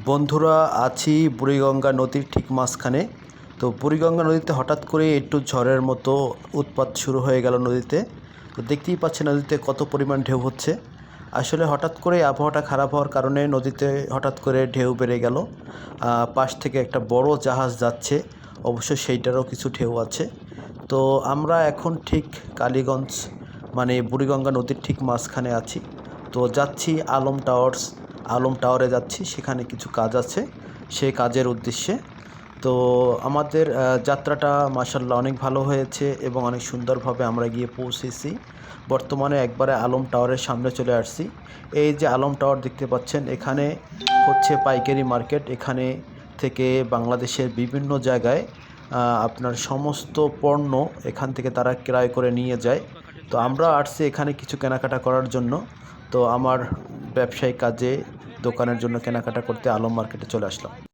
বন্ধুরা, আছি বুড়িগঙ্গা নদীর ঠিক মাঝখানে। তো বুড়িগঙ্গা নদীতে হঠাৎ করে একটু ঝড়ের মতো উৎপাত শুরু হয়ে গেল নদীতে। তো দেখতেই পাচ্ছেন নদীতে কত পরিমাণ ঢেউ হচ্ছে। আসলে হঠাৎ করে আবহাওয়াটা খারাপ হওয়ার কারণে নদীতে হঠাৎ করে ঢেউ বেড়ে গেল। পাশ থেকে একটা বড় জাহাজ যাচ্ছে, অবশ্য সেইটারও কিছু ঢেউ আছে। তো আমরা এখন ঠিক কালীগঞ্জ মানে বুড়িগঙ্গা নদীর ঠিক মাঝখানে আছি। তো যাচ্ছি আলম টাওয়ারে যাচ্ছি, সেখানে কিছু কাজ আছে, সেই কাজের উদ্দেশ্যে। তো আমাদের যাত্রাটা মাশাআল্লাহ অনেক ভালো হয়েছে এবং অনেক সুন্দরভাবে আমরা গিয়ে পৌঁছেছি। বর্তমানে একবারে আলম টাওয়ারের সামনে চলে আসছি। এই যে আলম টাওয়ার দেখতে পাচ্ছেন, এখানে হচ্ছে পাইকারি মার্কেট। এখানে থেকে বাংলাদেশের বিভিন্ন জায়গায় আপনার সমস্ত পণ্য এখান থেকে তারা ক্রয় করে নিয়ে যায়। তো আমরা আসছি এখানে কিছু কেনাকাটা করার জন্য। তো আমার ব্যবসায়িক কাজে দোকানের জন্য কেনাকাটা করতে আলম মার্কেটে চলে আসলাম।